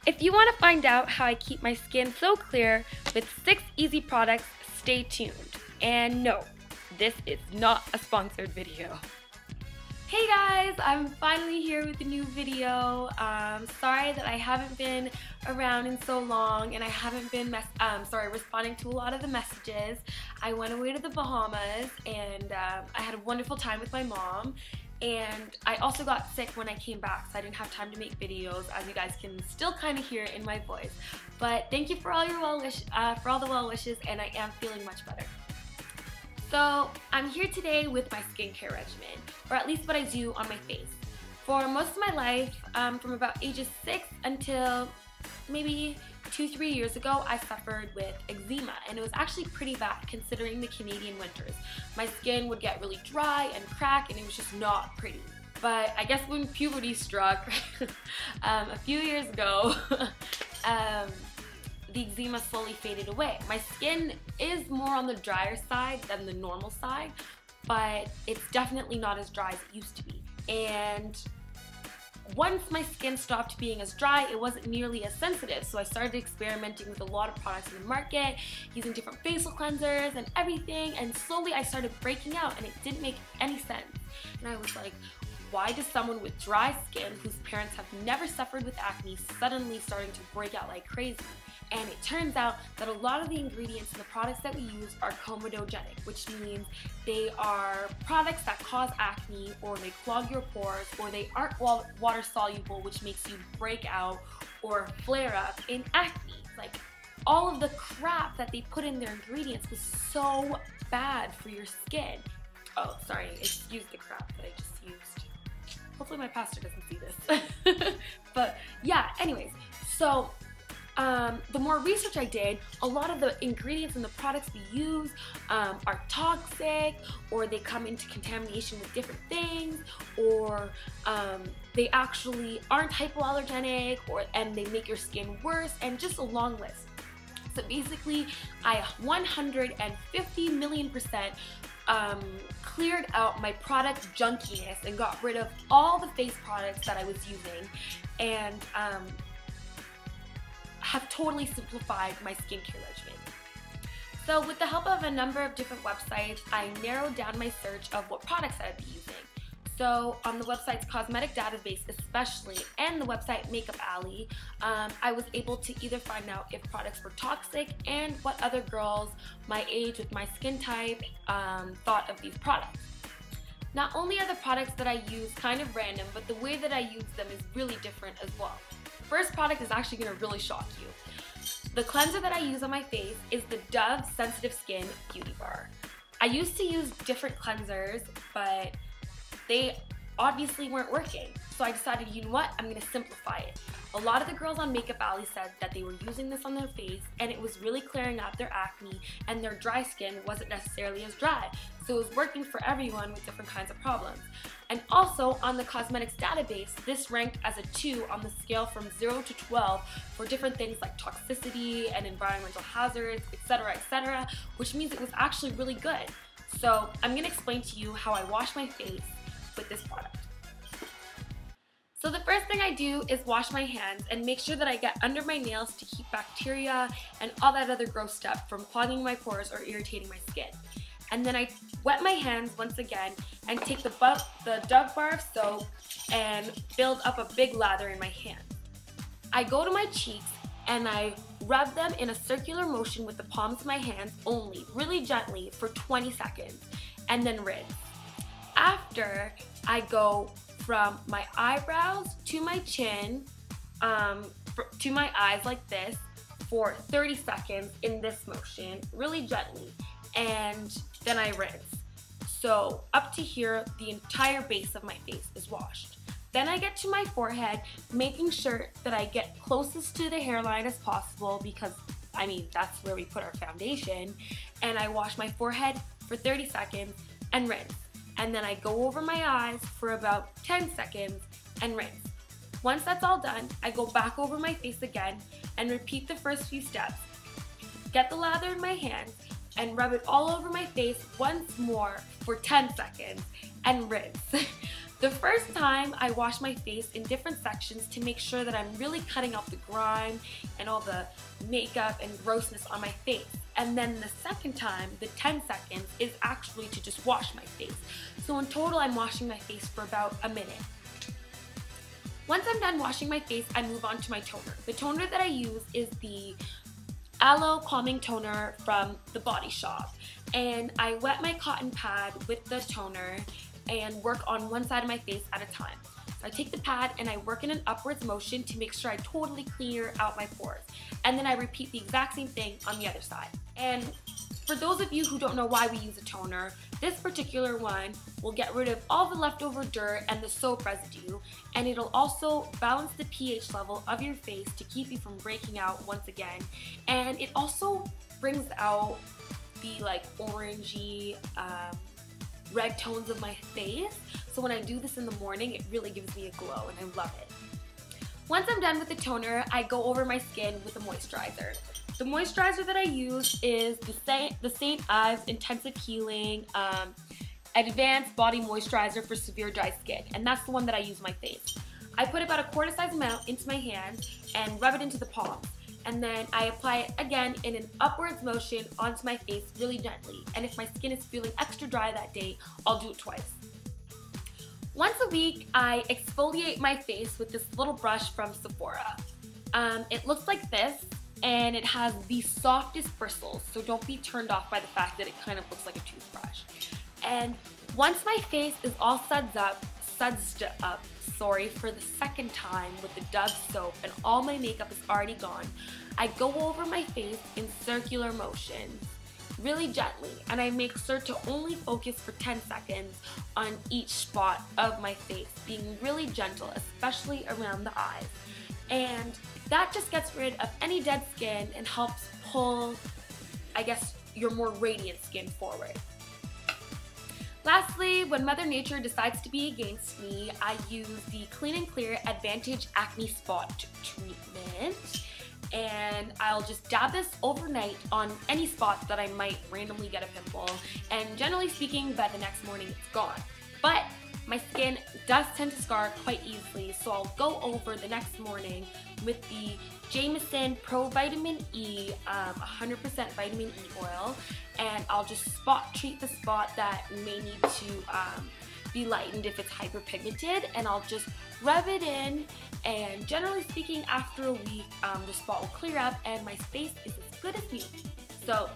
If you want to find out how I keep my skin so clear with 6 easy products, stay tuned. And no, this is not a sponsored video. Hey guys, I'm finally here with a new video. Sorry that I haven't been around in so long and I haven't been responding to a lot of the messages. I went away to the Bahamas and I had a wonderful time with my mom. And I also got sick when I came back, so I didn't have time to make videos, as you guys can still kind of hear in my voice. But thank you for all your for all the well wishes, and I am feeling much better. So I'm here today with my skincare regimen, or at least what I do on my face. For most of my life, from about ages 6 until maybe 2-3 years ago, I suffered with eczema, and it was actually pretty bad considering the Canadian winters. My skin would get really dry and crack, and it was just not pretty. But I guess when puberty struck a few years ago, the eczema slowly faded away. My skin is more on the drier side than the normal side, but it's definitely not as dry as it used to be. And once my skin stopped being as dry, it wasn't nearly as sensitive, so I started experimenting with a lot of products in the market, using different facial cleansers and everything, and slowly I started breaking out, and it didn't make any sense. And I was like, why does someone with dry skin, whose parents have never suffered with acne, suddenly starting to break out like crazy? And it turns out that a lot of the ingredients in the products that we use are comedogenic, which means they are products that cause acne, or they clog your pores, or they aren't water soluble, which makes you break out or flare up in acne. Like, all of the crap that they put in their ingredients was so bad for your skin. Oh, sorry, excuse the crap that I just used. Hopefully my pastor doesn't see this. But yeah, anyways, so the more research I did, a lot of the ingredients in the products we use are toxic, or they come into contamination with different things, or they actually aren't hypoallergenic, and they make your skin worse, and just a long list. So basically, I 150 million percent cleared out my product junkiness and got rid of all the face products that I was using, and have totally simplified my skincare regimen. So with the help of a number of different websites, I narrowed down my search of what products I'd be using. So on the website's cosmetic database especially, and the website Makeup Alley, I was able to either find out if products were toxic and what other girls my age with my skin type thought of these products. Not only are the products that I use kind of random, but the way that I use them is really different as well. First product is actually going to really shock you. The cleanser that I use on my face is the Dove Sensitive Skin Beauty Bar. I used to use different cleansers, but they obviously weren't working. So I decided, you know what, I'm going to simplify it. A lot of the girls on Makeup Alley said that they were using this on their face and it was really clearing out their acne, and their dry skin wasn't necessarily as dry. So it was working for everyone with different kinds of problems. And also on the cosmetics database, this ranked as a 2 on the scale from 0 to 12 for different things like toxicity and environmental hazards, etc., which means it was actually really good. So I'm going to explain to you how I wash my face with this product. So the first thing I do is wash my hands and make sure that I get under my nails to keep bacteria and all that other gross stuff from clogging my pores or irritating my skin. And then I wet my hands once again and take the Dove bar of soap and build up a big lather in my hand. I go to my cheeks and I rub them in a circular motion with the palms of my hands only, really gently, for 20 seconds, and then rinse. After, I go from my eyebrows to my chin, to my eyes like this, for 30 seconds in this motion, really gently, and then I rinse. So up to here, the entire base of my face is washed. Then I get to my forehead, making sure that I get closest to the hairline as possible, because I mean, that's where we put our foundation, and I wash my forehead for 30 seconds and rinse. And then I go over my eyes for about 10 seconds and rinse. Once that's all done, I go back over my face again and repeat the first few steps. Get the lather in my hand and rub it all over my face once more for 10 seconds and rinse. The first time I wash my face in different sections to make sure that I'm really cutting out the grime and all the makeup and grossness on my face. And then the second time, the 10 seconds, is actually to just wash my face. So in total, I'm washing my face for about a minute. Once I'm done washing my face, I move on to my toner. The toner that I use is the Aloe Calming Toner from The Body Shop. And I wet my cotton pad with the toner and work on one side of my face at a time. So I take the pad and I work in an upwards motion to make sure I totally clear out my pores. And then I repeat the exact same thing on the other side. And for those of you who don't know why we use a toner, this particular one will get rid of all the leftover dirt and the soap residue, and it'll also balance the pH level of your face to keep you from breaking out once again. And it also brings out the like orangey, red tones of my face. So when I do this in the morning, it really gives me a glow and I love it. Once I'm done with the toner, I go over my skin with a moisturizer. The moisturizer that I use is the St. Ives Intensive Healing Advanced Body Moisturizer for Severe Dry Skin, and that's the one that I use on my face. I put about a quarter size amount into my hands and rub it into the palms. And then I apply it again in an upwards motion onto my face really gently. And if my skin is feeling extra dry that day, I'll do it twice. Once a week, I exfoliate my face with this little brush from Sephora. It looks like this, and it has the softest bristles, so don't be turned off by the fact that it kind of looks like a toothbrush. And once my face is all sudsed up, for the second time with the Dove soap and all my makeup is already gone, I go over my face in circular motions, really gently, and I make sure to only focus for 10 seconds on each spot of my face, being really gentle, especially around the eyes. And that just gets rid of any dead skin and helps pull, I guess, your more radiant skin forward. Lastly, when Mother Nature decides to be against me, I use the Clean and Clear Advantage Acne Spot Treatment. And I'll just dab this overnight on any spots that I might randomly get a pimple. And generally speaking, by the next morning, it's gone. But my skin does tend to scar quite easily, so I'll go over the next morning with the Jamieson Pro Vitamin E, 100% vitamin E oil, and I'll just spot treat the spot that may need to be lightened if it's hyperpigmented, and I'll just rub it in, and generally speaking, after a week, the spot will clear up and my face is as good as new. So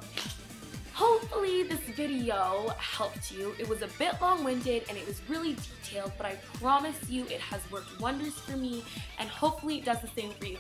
hopefully this video helped you. It was a bit long-winded and it was really detailed, but I promise you it has worked wonders for me, and hopefully it does the same for you.